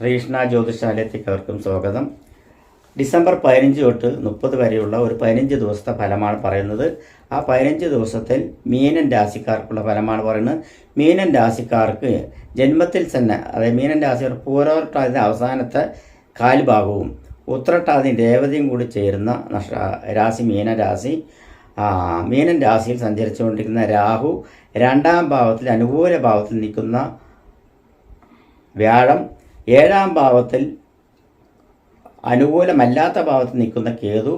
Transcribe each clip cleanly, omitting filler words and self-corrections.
ശ്രീകൃഷ്ണ ജ്യോതിഷാലയത്തേക്ക് അവർക്കും സ്വാഗതം. ഡിസംബർ 15 തൊട്ട് 30 വരെയുള്ള ഒരു 15 ദിവസത്തെ ഫലമാണ് പറയുന്നത്. ആ 15 ദിവസത്തിൽ മീനൻ രാശിക്കാർക്കുള്ള ഫലമാണ് പറയുന്നത്. മീനൻ രാശിക്കാർക്ക് ജന്മത്തിൽ തന്നെ, അതായത് മീനൻ രാശിക്കാർ പൂരോട്ടാതിൻ്റെ അവസാനത്തെ കാൽഭാഗവും ഉത്രട്ടാതി രേവതിയും കൂടി ചേരുന്ന രാശി മീനരാശി. മീനൻ രാശിയിൽ സഞ്ചരിച്ചുകൊണ്ടിരിക്കുന്ന രാഹു 2ാം ഭാവത്തിൽ അനുകൂല ഭാവത്തിൽ നിൽക്കുന്ന വ്യാഴം, 7ാം ഭാവത്തിൽ അനുകൂലമല്ലാത്ത ഭാവത്തിൽ നിൽക്കുന്ന കേതു,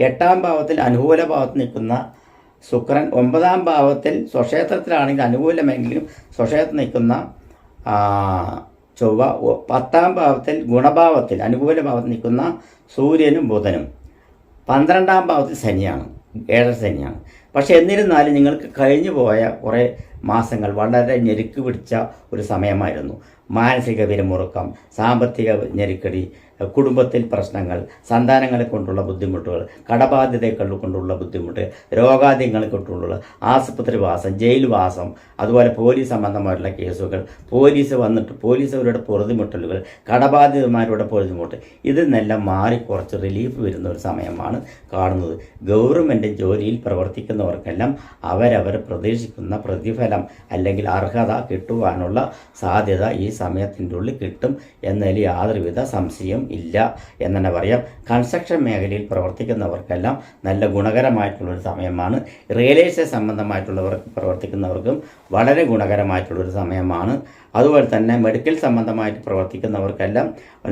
8ാം ഭാവത്തിൽ അനുകൂല ഭാവത്തിൽ നിൽക്കുന്ന ശുക്രൻ, 9ാം ഭാവത്തിൽ സ്വക്ഷേത്രത്തിലാണെങ്കിൽ അനുകൂലമെങ്കിലും സ്വക്ഷേത്രത്തിൽ നിൽക്കുന്ന ചൊവ്വ, 10ാം ഭാവത്തിൽ ഗുണഭാവത്തിൽ അനുകൂല ഭാവത്തിൽ നിൽക്കുന്ന സൂര്യനും ബുധനും, 12ാം ഭാവത്തിൽ ശനിയാണ്, 7 ശനിയാണ്. പക്ഷേ എന്നിരുന്നാലും നിങ്ങൾക്ക് കഴിഞ്ഞു പോയ കുറേ മാസങ്ങൾ വളരെ ഞെരുക്ക് പിടിച്ച ഒരു സമയമായിരുന്നു. മാനസിക പിരിമുറുക്കം, സാമ്പത്തിക ഞെരുക്കടി, കുടുംബത്തിൽ പ്രശ്നങ്ങൾ, സന്താനങ്ങളെ കൊണ്ടുള്ള ബുദ്ധിമുട്ടുകൾ, കടബാധ്യതകൾ കൊണ്ടുള്ള ബുദ്ധിമുട്ട്, രോഗാദ്യങ്ങളെ കൊണ്ടുള്ള ആശുപത്രിവാസം, ജയിൽവാസം, അതുപോലെ പോലീസ് സംബന്ധമായിട്ടുള്ള കേസുകൾ, പോലീസുകാരുടെ പൊറുതിമുട്ടലുകൾ, കടബാധിതന്മാരുടെ പൊറുതിമുട്ട്, ഇതിൽ നിന്നെല്ലാം മാറി കുറച്ച് റിലീഫ് വരുന്ന ഒരു സമയമാണ് കാണുന്നത്. ഗവൺമെൻറ് ജോലിയിൽ പ്രവർത്തിക്കുന്നവർക്കെല്ലാം അവരവർ പ്രതീക്ഷിക്കുന്ന പ്രതിഫലം അല്ലെങ്കിൽ അർഹത കിട്ടുവാനുള്ള സാധ്യത ഈ സമയത്തിൻ്റെ ഉള്ളിൽ കിട്ടും എന്നതിൽ യാതൊരുവിധ സംശയം ഇല്ല എന്ന് തന്നെ പറയാം. കൺസ്ട്രക്ഷൻ മേഖലയിൽ പ്രവർത്തിക്കുന്നവർക്കെല്ലാം നല്ല ഗുണകരമായിട്ടുള്ളൊരു സമയമാണ്. റിയൽ എസ്റ്റേറ്റ് സംബന്ധമായിട്ടുള്ളവർക്ക് പ്രവർത്തിക്കുന്നവർക്കും വളരെ ഗുണകരമായിട്ടുള്ളൊരു സമയമാണ്. അതുപോലെ തന്നെ മെഡിക്കൽ സംബന്ധമായിട്ട് പ്രവർത്തിക്കുന്നവർക്കെല്ലാം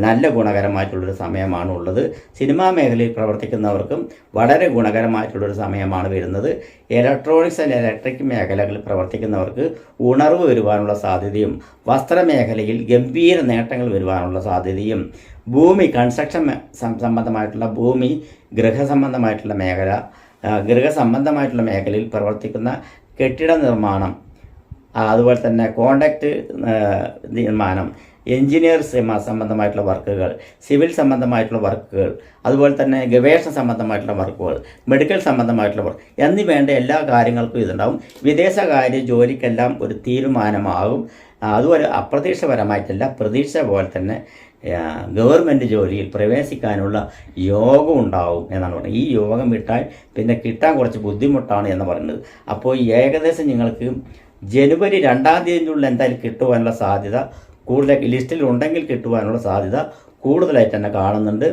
നല്ല ഗുണകരമായിട്ടുള്ളൊരു സമയമാണ് ഉള്ളത്. സിനിമാ മേഖലയിൽ പ്രവർത്തിക്കുന്നവർക്കും വളരെ ഗുണകരമായിട്ടുള്ളൊരു സമയമാണ് വരുന്നത്. ഇലക്ട്രോണിക്സ് ആൻഡ് ഇലക്ട്രിക് മേഖലകളിൽ പ്രവർത്തിക്കുന്നവർക്ക് ഉണർവ് വരുവാനുള്ള സാധ്യതയും, വസ്ത്രമേഖലയിൽ ഗംഭീര നേട്ടങ്ങൾ വരുവാനുള്ള സാധ്യതയും, ഭൂമി കൺസ്ട്രക്ഷൻ സംബന്ധമായിട്ടുള്ള ഭൂമി, ഗൃഹസംബന്ധമായിട്ടുള്ള മേഖലയിൽ പ്രവർത്തിക്കുന്ന കെട്ടിട നിർമ്മാണം, അതുപോലെ തന്നെ കോൺട്രാക്റ്റ് നിർമ്മാണം, എൻജിനീയർസ് സംബന്ധമായിട്ടുള്ള വർക്കുകൾ, സിവിൽ സംബന്ധമായിട്ടുള്ള വർക്കുകൾ, അതുപോലെ തന്നെ ഗവേഷണ സംബന്ധമായിട്ടുള്ള വർക്കുകൾ, മെഡിക്കൽ സംബന്ധമായിട്ടുള്ള വർക്ക് എന്നിവേണ്ട എല്ലാ കാര്യങ്ങൾക്കും ഇതുണ്ടാവും. വിദേശകാര്യ ജോലിക്കെല്ലാം ഒരു തീരുമാനമാകും. അതുപോലെ അപ്രതീക്ഷിതപരമായിട്ടല്ല, പ്രതീക്ഷ പോലെ തന്നെ ഗവൺമെൻറ് ജോലിയിൽ പ്രവേശിക്കാനുള്ള യോഗം ഉണ്ടാവും എന്നാണ് പറയുന്നത്. ഈ യോഗം വിട്ടാൽ പിന്നെ കിട്ടാൻ കുറച്ച് ബുദ്ധിമുട്ടാണ് എന്ന് പറയുന്നത്. അപ്പോൾ ഏകദേശം നിങ്ങൾക്ക് ജനുവരി 2ാം തീയതിക്കുള്ളിൽ എന്തായാലും കിട്ടുവാനുള്ള സാധ്യത കൂടുതൽ, ലിസ്റ്റിൽ ഉണ്ടെങ്കിൽ കിട്ടുവാനുള്ള സാധ്യത കൂടുതലായിട്ട് തന്നെ കാണുന്നുണ്ട്.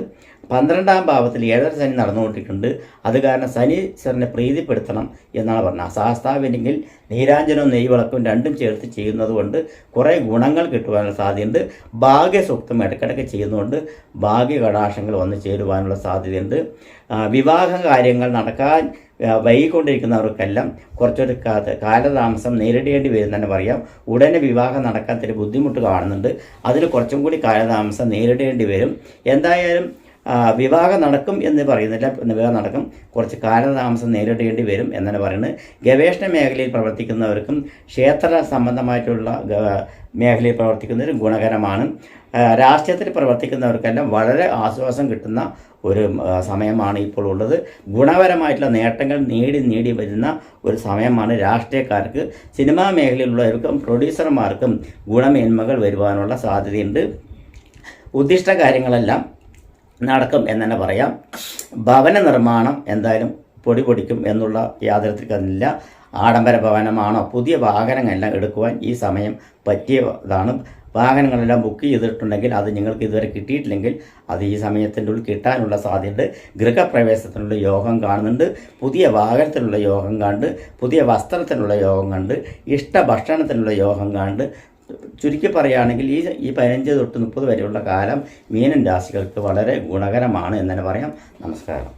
12ാം ഭാവത്തിൽ 7 ശനി നടന്നുകൊണ്ടിരിക്കുന്നുണ്ട്. അത് കാരണം ശനീശ്വരനെ പ്രീതിപ്പെടുത്തണം എന്നാണ് പറഞ്ഞത്. ശാസ്താവിനെങ്കിൽ നീരാഞ്ജനവും നെയ്വിളക്കും രണ്ടും ചേർത്ത് ചെയ്യുന്നത് കൊണ്ട് കുറേ ഗുണങ്ങൾ കിട്ടുവാനുള്ള സാധ്യതയുണ്ട്. ഭാഗ്യസൂക്തം ഇടയ്ക്കിടയ്ക്ക് ചെയ്യുന്നതുകൊണ്ട് ഭാഗ്യ കടാക്ഷങ്ങൾ വന്ന് ചേരുവാനുള്ള സാധ്യതയുണ്ട്. വിവാഹ കാര്യങ്ങൾ നടക്കാൻ വൈകിക്കൊണ്ടിരിക്കുന്നവർക്കെല്ലാം കുറച്ചൊരു കാലതാമസം നേരിടേണ്ടി വരും തന്നെ പറയാം. ഉടനെ വിവാഹം നടക്കാൻ ഇത്തിരി ബുദ്ധിമുട്ട് കാണുന്നുണ്ട്. അതിന് കുറച്ചും കൂടി കാലതാമസം നേരിടേണ്ടി വരും. എന്തായാലും വിവാഹം നടക്കും എന്ന് പറയുന്നില്ല, വിവാഹം നടക്കും, കുറച്ച് കാലതാമസം നേരിടേണ്ടി വരും എന്നാണ് പറയുന്നത്. ഗവേഷണ മേഖലയിൽ പ്രവർത്തിക്കുന്നവർക്കും ക്ഷേത്ര സംബന്ധമായിട്ടുള്ള മേഖലയിൽ പ്രവർത്തിക്കുന്നവരും ഗുണകരമാണ്. രാഷ്ട്രീയത്തിൽ പ്രവർത്തിക്കുന്നവർക്കെല്ലാം വളരെ ആശ്വാസം കിട്ടുന്ന ഒരു സമയമാണ് ഇപ്പോൾ ഉള്ളത്. ഗുണപരമായിട്ടുള്ള നേട്ടങ്ങൾ നേടി വരുന്ന ഒരു സമയമാണ് രാഷ്ട്രീയക്കാർക്ക്. സിനിമാ മേഖലയിലുള്ളവർക്കും പ്രൊഡ്യൂസർമാർക്കും ഗുണമേന്മകൾ വരുവാനുള്ള സാധ്യതയുണ്ട്. ഉദ്ദിഷ്ട കാര്യങ്ങളെല്ലാം നടക്കും എന്ന് തന്നെ പറയാം. ഭവന നിർമ്മാണം എന്തായാലും പൊടിക്കും എന്നുള്ള യാതൊരുത്തില്ല. ആഡംബര ഭവനമാണോ, പുതിയ വാഹനങ്ങളെല്ലാം എടുക്കുവാൻ ഈ സമയം പറ്റിയതാണ്. വാഹനങ്ങളെല്ലാം ബുക്ക് ചെയ്തിട്ടുണ്ടെങ്കിൽ അത് നിങ്ങൾക്ക് ഇതുവരെ കിട്ടിയിട്ടില്ലെങ്കിൽ അത് ഈ സമയത്തിൻ്റെ ഉള്ളിൽ കിട്ടാനുള്ള സാധ്യതയുണ്ട്. ഗൃഹപ്രവേശത്തിനുള്ള യോഗം കാണുന്നുണ്ട്, പുതിയ വാഹനത്തിനുള്ള യോഗം കണ്ട്, പുതിയ വസ്ത്രത്തിനുള്ള യോഗം കണ്ട്, ഭക്ഷണത്തിനുള്ള യോഗം കണ്ട്. ചുരുക്കി പറയുകയാണെങ്കിൽ ഈ 15 തൊട്ട് 30 വരെയുള്ള കാലം മീനൻ രാശികൾക്ക് വളരെ ഗുണകരമാണ് എന്ന് തന്നെ പറയാം. നമസ്കാരം.